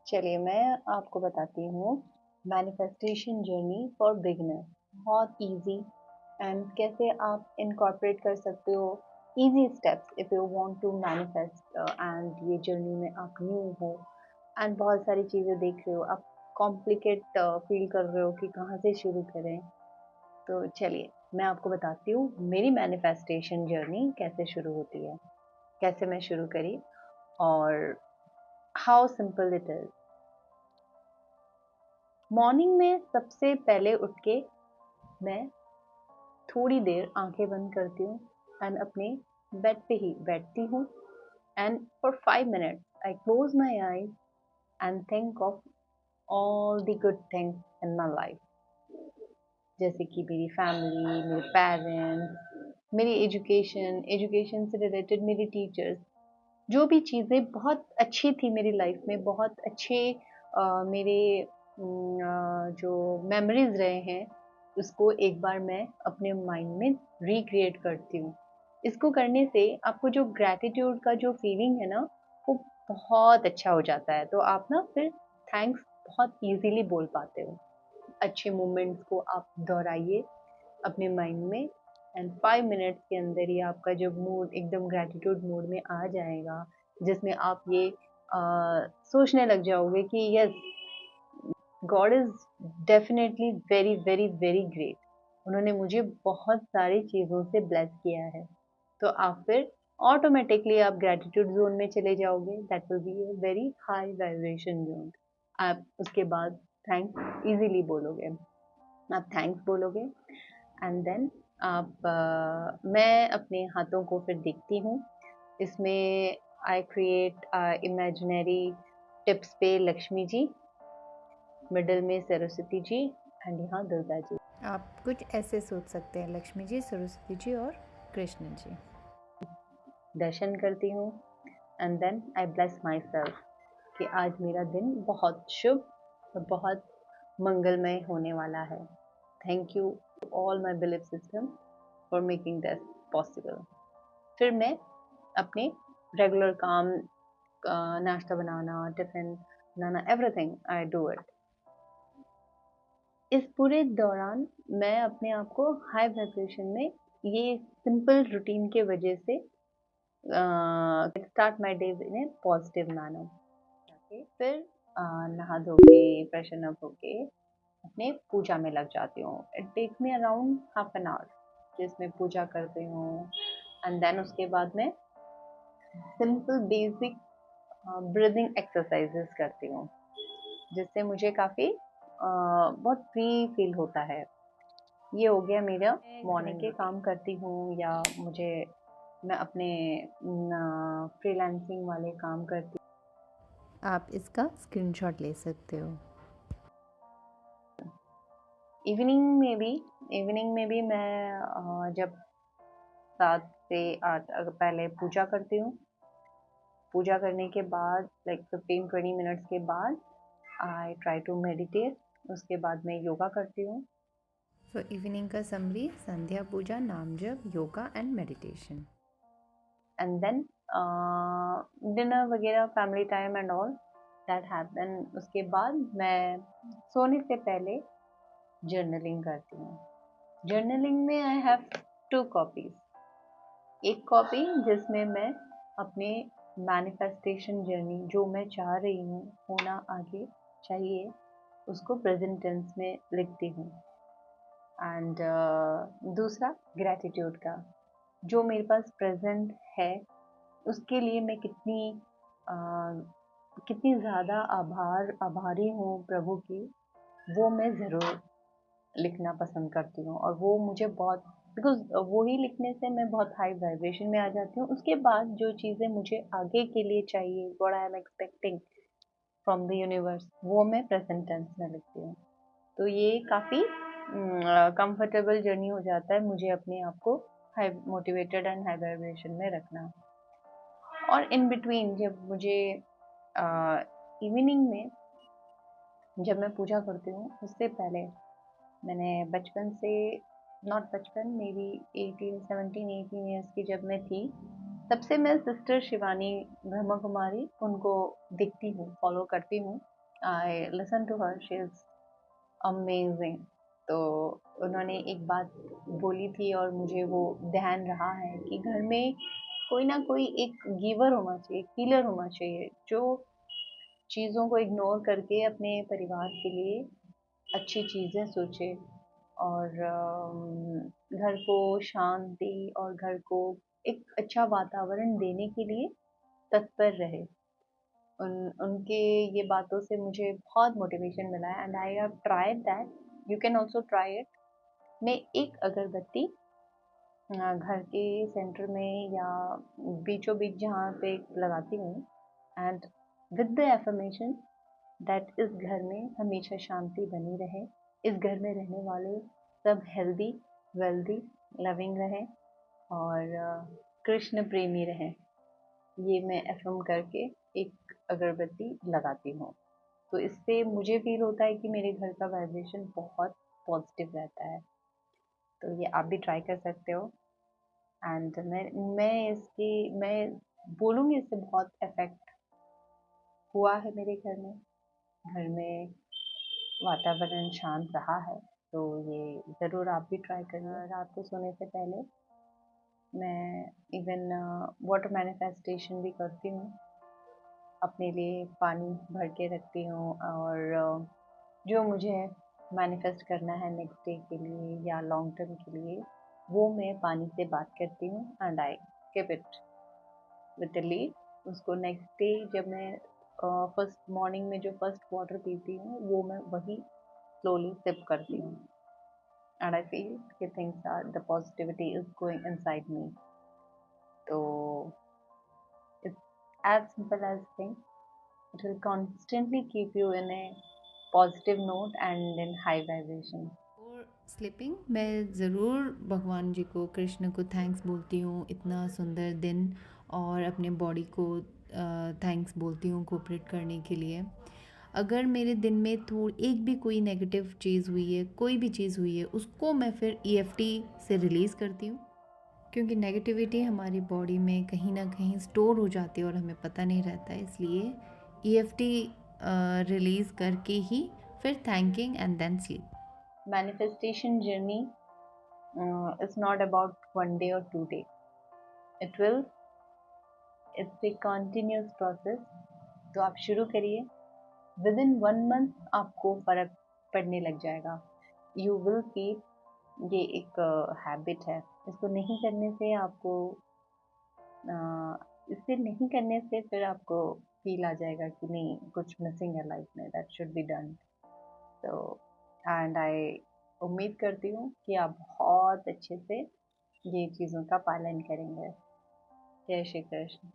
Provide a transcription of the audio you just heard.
चलिए मैं आपको बताती हूँ मैनिफेस्टेशन जर्नी फॉर बिगिनर। बहुत इजी एंड कैसे आप इनकॉर्पोरेट कर सकते हो easy steps if you want to manifest and ये जर्नी में आप न्यू हो एंड बहुत सारी चीज़ें देख रहे हो, आप कॉम्प्लिकेट फील कर रहे हो कि कहाँ से शुरू करें। तो चलिए मैं आपको बताती हूँ मेरी मैनिफेस्टेशन जर्नी कैसे शुरू होती है, कैसे मैं शुरू करी और how simple it is. Morning में सबसे पहले उठ के मैं थोड़ी देर आंखें बंद करती हूँ एंड अपने बेड पे ही बैठती हूँ and for 5 minutes I close my eyes and think of all the good things in my life, जैसे कि मेरी फैमिली, मेरे पेरेंट्स, मेरी एजुकेशन, एजुकेशन से रिलेटेड मेरी टीचर्स, जो भी चीज़ें बहुत अच्छी थी मेरी लाइफ में, बहुत अच्छे मेरे जो मेमोरीज रहे हैं, उसको एक बार मैं अपने माइंड में रिक्रिएट करती हूँ। इसको करने से आपको जो ग्रैटिट्यूड का जो फीलिंग है ना, वो बहुत अच्छा हो जाता है। तो आप ना फिर थैंक्स बहुत इजीली बोल पाते हो। अच्छे मोमेंट्स को आप दोहराइए अपने माइंड में एंड 5 मिनट्स के अंदर ही आपका जब मूड एकदम ग्रैटिट्यूड मूड में आ जाएगा, जिसमें आप ये सोचने लग जाओगे कि yes, God is definitely very very very great, उन्होंने मुझे बहुत सारी चीज़ों से ब्लेस किया है। तो आप फिर ऑटोमेटिकली आप ग्रैटिट्यूड जोन में चले जाओगे, that will be a very high vibration zone. आप उसके बाद थैंक्स इजीली बोलोगे, आप थैंक्स बोलोगे एंड देन आप मैं अपने हाथों को फिर देखती हूँ। इसमें आई क्रिएट इमेजिनरी टिप्स पे लक्ष्मी जी, मिडल में सरस्वती जी एंड यहाँ दुर्गा जी। आप कुछ ऐसे सोच सकते हैं, लक्ष्मी जी, सरस्वती जी और कृष्ण जी। दर्शन करती हूँ and then I bless myself कि आज मेरा दिन बहुत शुभ और बहुत मंगलमय होने वाला है। Thank you to all my belief system for making this possible. फिर मैं अपने रेगुलर काम, नाश्ता बनाना, टिफिन बनाना, एवरीथिंग आई डू इट। इस पूरे दौरान मैं अपने आप को हाई वाइब्रेशन में, ये सिंपल रूटीन के वजह से start my day in A positive manner. फिर नहा धो के फ्रेशन अप होके अपने पूजा में लग जाती हूँ। It takes me around half an hour, जिसमें पूजा करती हूँ एंड देन उसके बाद मैं सिंपल बेसिक ब्रीदिंग एक्सरसाइजेस करती हूँ, जिससे मुझे काफ़ी बहुत फ्री फील होता है। ये हो गया मेरा मॉर्निंग के काम करती हूँ या मुझे मैं अपने फ्रीलांसिंग वाले काम करती आप इसका स्क्रीनशॉट ले सकते हो। हूँ। इवनिंग में भी मैं जब 7 से 8 पहले पूजा करती हूँ। पूजा करने के बाद लाइक 15-20 मिनट्स के बाद आई ट्राई टू मेडिटेट। उसके बाद मैं योगा करती हूँ सो इवनिंग का समरी: संध्या पूजा, नाम जप, yoga and meditation. And then dinner वगैरह, family time and all that happen. उसके बाद मैं सोने से पहले जर्नलिंग करती हूँ। जर्नलिंग में आई हैव 2 कॉपीज। एक कॉपी जिसमें मैं अपने मैनिफेस्टेशन जर्नी, जो मैं चाह रही हूँ होना आगे चाहिए, उसको प्रेजेंट टेंस में लिखती हूँ एंड दूसरा ग्रैटिट्यूड का, जो मेरे पास प्रेजेंट है उसके लिए मैं कितनी ज़्यादा आभारी हूँ प्रभु की, वो मैं ज़रूर लिखना पसंद करती हूँ। और वो मुझे बहुत, बिकॉज वो ही लिखने से मैं बहुत हाई वाइब्रेशन में आ जाती हूँ। उसके बाद जो चीज़ें मुझे आगे के लिए चाहिए, what I am expecting from the universe, वो मैं प्रेजेंट टेंस में लिखती हूँ। तो ये काफ़ी कंफर्टेबल जर्नी हो जाता है मुझे अपने आप को high motivated and high vibration में रखना। और इन बिटवीन जब मुझे इवनिंग में जब मैं पूजा करती हूँ, उससे पहले मैंने बचपन से, नॉट बचपन, मे बी 18 ईयर्स की जब मैं थी, तब से मैं सिस्टर शिवानी ब्रह्मा कुमारी उनको देखती हूँ, फॉलो करती हूँ। I listen to her, she is amazing. तो उन्होंने एक बात बोली थी और मुझे वो ध्यान रहा है कि घर में कोई ना कोई एक गिवर होना चाहिए, हीलर होना चाहिए, जो चीज़ों को इग्नोर करके अपने परिवार के लिए अच्छी चीज़ें सोचे और घर को शांति और घर को एक अच्छा वातावरण देने के लिए तत्पर रहे। उनके ये बातों से मुझे बहुत मोटिवेशन मिला है and I have tried that, you can also try it. मैं एक अगरबत्ती घर के सेंटर में या बीचों बीच जहाँ पे लगाती हूँ and with the affirmation that इस घर में हमेशा शांति बनी रहे, इस घर में रहने वाले सब हेल्दी, वेल्दी, लविंग रहें और कृष्ण प्रेमी रहें। ये मैं एफर्म करके एक अगरबत्ती लगाती हूँ। तो इससे मुझे फील होता है कि मेरे घर का वाइब्रेशन बहुत पॉजिटिव रहता है। तो ये आप भी ट्राई कर सकते हो एंड मैं बोलूँगी इससे बहुत इफ़ेक्ट हुआ है मेरे घर में। घर में वातावरण शांत रहा है, तो ये ज़रूर आप भी ट्राई करिए। रात को सोने से पहले मैं इवन वाटर मैनिफेस्टेशन भी करती हूँ। अपने लिए पानी भर के रखती हूँ और जो मुझे मैनिफेस्ट करना है नेक्स्ट डे के लिए या लॉन्ग टर्म के लिए, वो मैं पानी से बात करती हूँ and I keep it with the lead. उसको नेक्स्ट डे जब मैं फर्स्ट मॉर्निंग में जो फर्स्ट वाटर पीती हूँ, वो मैं वही स्लोली सिप करती हूँ एंड आई फील कि things are the positivity is going inside me. तो it's as simple as thing, it will constantly keep you in a positive note and in high vibration. और sleeping मैं ज़रूर भगवान जी को, कृष्ण को थैंक्स बोलती हूँ इतना सुंदर दिन, और अपने बॉडी को थैंक्स बोलती हूँ कोऑपरेट करने के लिए। अगर मेरे दिन में एक भी कोई नेगेटिव चीज़ हुई है, कोई भी चीज़ हुई है, उसको मैं फिर EFT से रिलीज़ करती हूँ, क्योंकि नेगेटिविटी हमारी बॉडी में कहीं ना कहीं स्टोर हो जाती है और हमें पता नहीं रहता है। इसलिए EFT रिलीज़ करके ही फिर thanking and then sleep. Manifestation journey is not about 1 day or 2 day. It will, it's a continuous process. तो आप शुरू करिए, विद इन 1 month आपको फर्क पड़ने लग जाएगा। यू विल फील ये एक हैबिट है, इसको नहीं करने से आपको इसे नहीं करने से फिर आपको फील आ जाएगा कि नहीं, कुछ मिसिंग है लाइफ में, दैट शुड बी डन। तो एंड आई उम्मीद करती हूँ कि आप बहुत अच्छे से ये चीज़ों का पालन करेंगे। जय श्री कृष्ण।